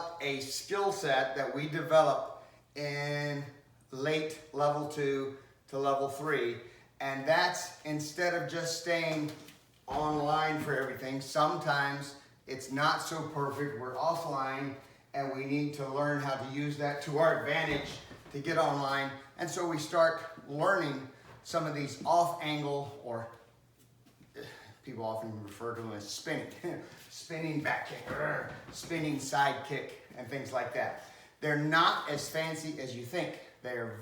developed a skill set that we developed in late level 2 to level 3. And that's instead of just staying online for everything, sometimes it's not so perfect. We're offline and we need to learn how to use that to our advantage to get online. And so we start learning some of these off angle, or people often refer to them as spinning, spinning back kick, spinning side kick, and things like that. They're not as fancy as you think. They are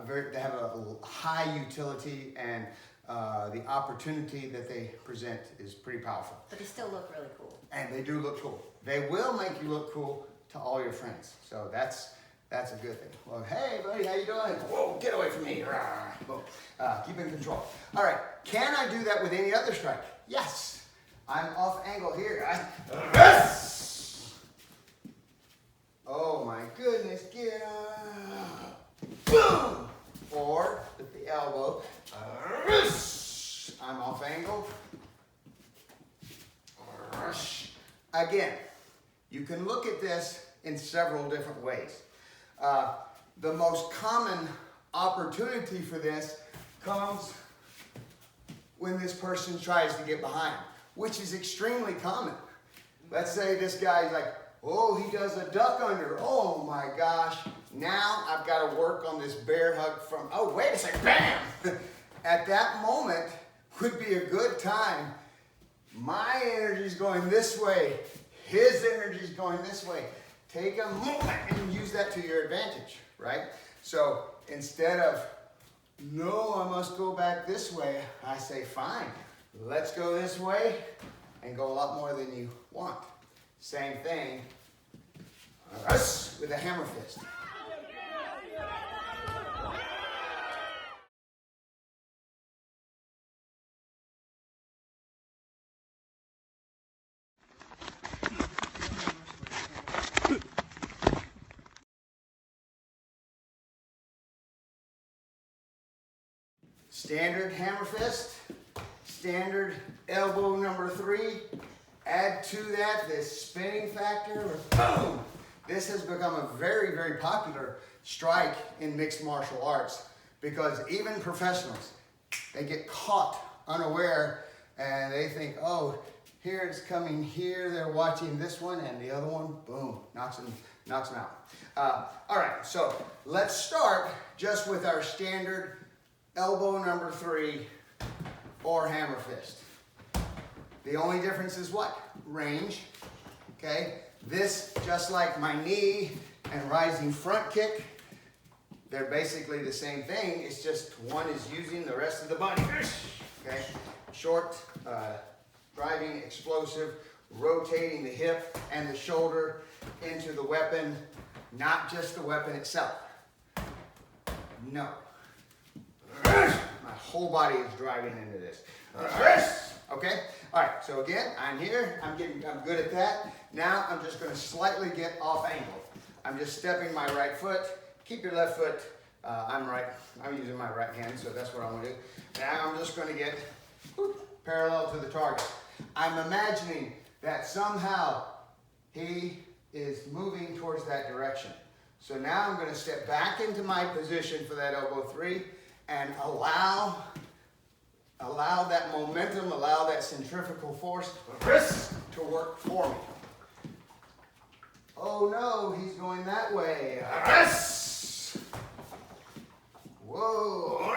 they have a high utility, and the opportunity that they present is pretty powerful. But they still look really cool. And they do look cool. They will make you look cool to all your friends. So that's a good thing. Well, hey buddy, how you doing? Whoa, get away from me. Boom. Keep in control. All right, can I do that with any other strike? Yes. I'm off angle here. Oh my goodness, get boom! Or with the elbow. I'm off angle. Again, you can look at this in several different ways. The most common opportunity for this comes when this person tries to get behind, which is extremely common. Let's say this guy's like, oh, he does a duck under. Oh my gosh. Now I've got to work on this bear hug from, oh, wait a second, bam! At that moment would be a good time. My energy's going this way. His energy's going this way. Take a moment and use that to your advantage, right? So instead of, no, I must go back this way, I say, fine, let's go this way and go a lot more than you want. Same thing with a hammer fist. Standard hammer fist, standard elbow number 3. Add to that this spinning factor, boom! This has become a very, very popular strike in mixed martial arts because even professionals, they get caught unaware and they think, oh, here it's coming here, they're watching this one and the other one, boom, knocks them out. All right, so let's start just with our standard elbow number 3 or hammer fist. The only difference is what? Range, okay? This, just like my knee and rising front kick, they're basically the same thing. It's just one is using the rest of the body, okay? Short, driving, explosive, rotating the hip and the shoulder into the weapon, not just the weapon itself. No. My whole body is driving into this. Okay? All right, so again, I'm here. I'm good at that. Now I'm just going to slightly get off angle. I'm just stepping my right foot. Keep your left foot. I'm using my right hand, so that's what I'm going to do. Now I'm just going to get parallel to the target. I'm imagining that somehow he is moving towards that direction. So now I'm going to step back into my position for that elbow 3 and allow that momentum, allow that centrifugal force to work for me. Oh no, he's going that way. Whoa.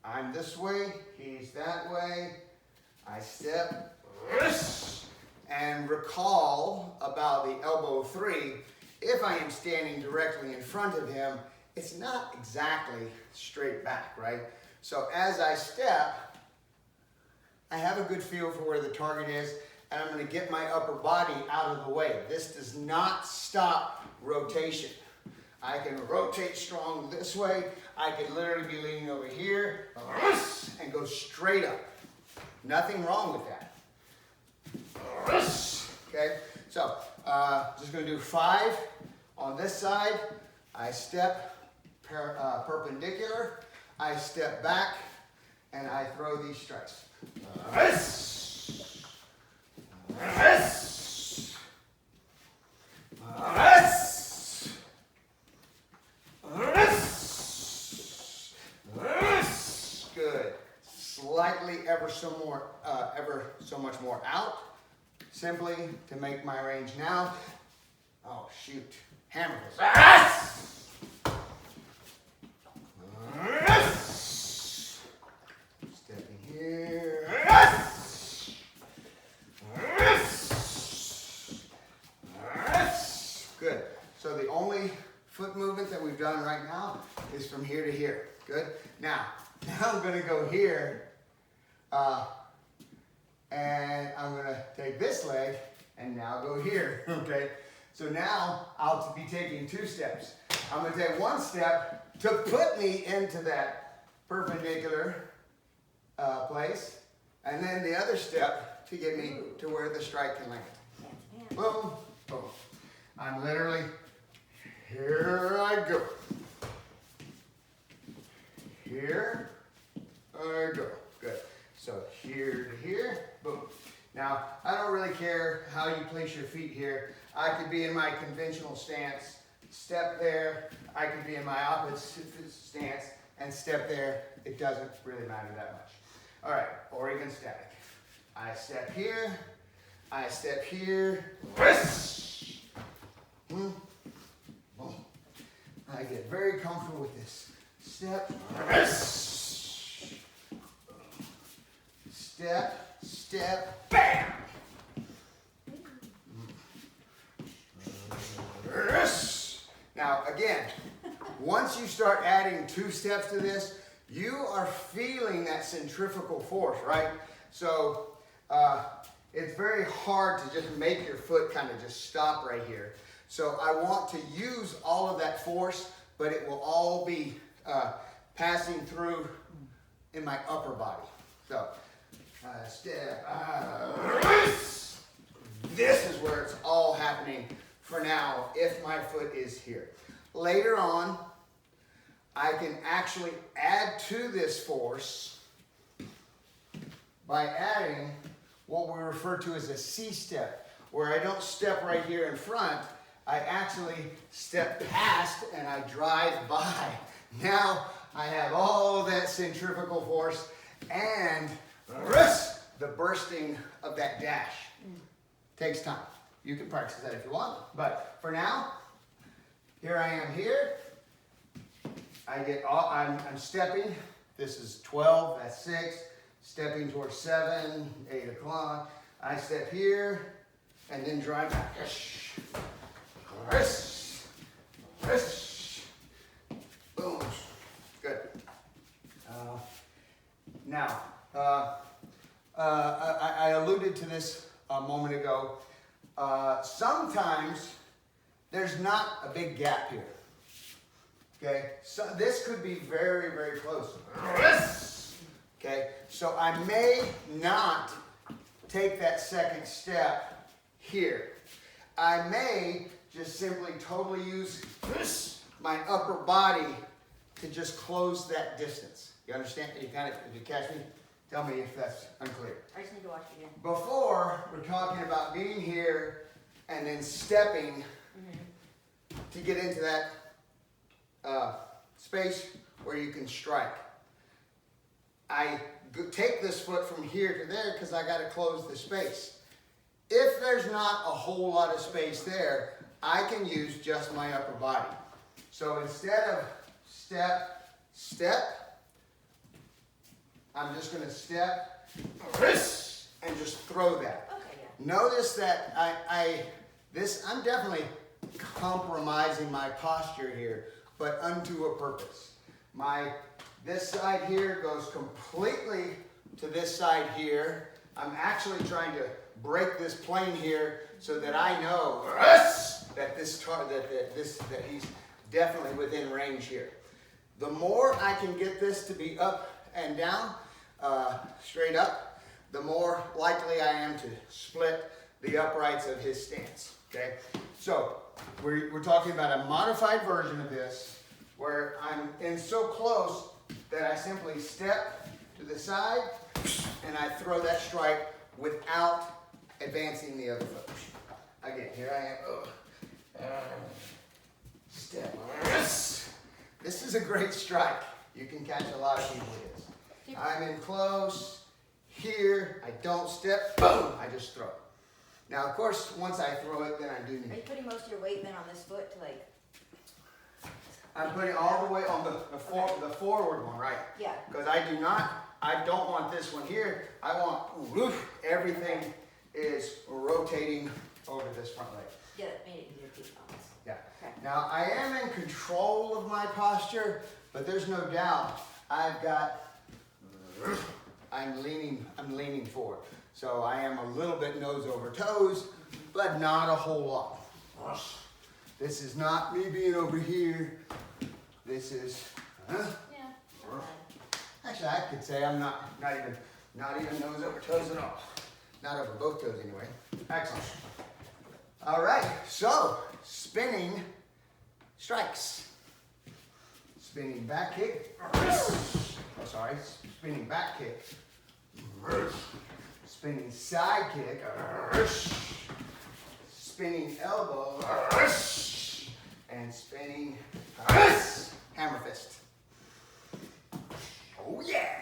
I'm this way, he's that way. I step and recall about the elbow 3. If I am standing directly in front of him, it's not exactly straight back, right? So as I step, I have a good feel for where the target is, and I'm going to get my upper body out of the way. This does not stop rotation. I can rotate strong this way. I could literally be leaning over here and go straight up. Nothing wrong with that. Okay, so just going to do 5 on this side. I step perpendicular, I step back, and I throw these strikes. Good. Slightly ever so much more out, simply to make my range now. Oh shoot, hammer this. Stepping here. Good. So the only foot movement that we've done right now is from here to here. Good. Now I'm going to go here, and I'm going to take this leg and now go here. Okay. So now I'll be taking 2 steps. I'm going to take 1 step to put me into that perpendicular place, and then the other step to get me to where the strike can land. Boom, boom. I'm literally, here I go. Here I go. Good. So here to here, boom. Now, I don't really care how you place your feet here. I could be in my conventional stance, step there. I could be in my opposite stance and step there. It doesn't really matter that much. All right, or even static. I step here, I step here. I get very comfortable with this. Step, step, step, bam! Now again, once you start adding 2 steps to this, you are feeling that centrifugal force, right? So it's very hard to just make your foot kind of just stop right here. So I want to use all of that force, but it will all be passing through in my upper body. So step, this is where it's all happening for now, if my foot is here. Later on, I can actually add to this force by adding what we refer to as a C-step, where I don't step right here in front, I actually step past and I drive by. Now I have all that centrifugal force and the bursting of that dash. Takes time. You can practice that if you want, but for now, here I am here. I'm stepping. This is 12, that's 6. Stepping towards 7, 8 o'clock. I step here and then drive back. Boom. Good. Now, I alluded to this a moment ago. Sometimes there's not a big gap here. Okay, so this could be very, very close. Okay, so I may not take that second step here. I may just simply totally use my upper body to just close that distance. You understand? If you catch me, tell me if that's unclear. I just need to watch it again. Before, we're talking about being here and then stepping to get into that space where you can strike. I take this foot from here to there because I got to close the space. If there's not a whole lot of space there, I can use just my upper body. So instead of step, step, I'm just going to step and just throw that. Okay, yeah. Notice that I'm definitely compromising my posture here, but unto a purpose. This side here goes completely to this side here. I'm actually trying to break this plane here so that I know that he's definitely within range here. The more I can get this to be up and down, straight up, the more likely I am to split the uprights of his stance. Okay, so we're talking about a modified version of this where I'm in so close that I simply step to the side and I throw that strike without advancing the other foot. Again, here I am. Step. This is a great strike. You can catch a lot of people with this. I'm in close. Here, I don't step. Boom! I just throw it. Now, of course, once I throw it, then I do need. Are you putting most of your weight then on this foot to like? I'm putting all the way on the forward one, right? Yeah. Because I don't want this one here. I want everything is rotating over this front leg. Yeah, that made it easier to keep balance. Yeah. Okay. Now I am in control of my posture, but there's no doubt I'm leaning forward. So I am a little bit nose over toes, but not a whole lot. This is not me being over here. This is, Yeah. actually I could say I'm not even nose over toes at all. Not over both toes anyway. Excellent. All right, so spinning strikes. Spinning back kick. Oh, sorry, spinning back kick. Spinning side kick. Spinning elbow. And spinning hammer fist. Oh, yeah.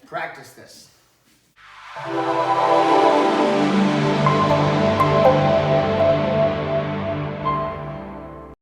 Practice this.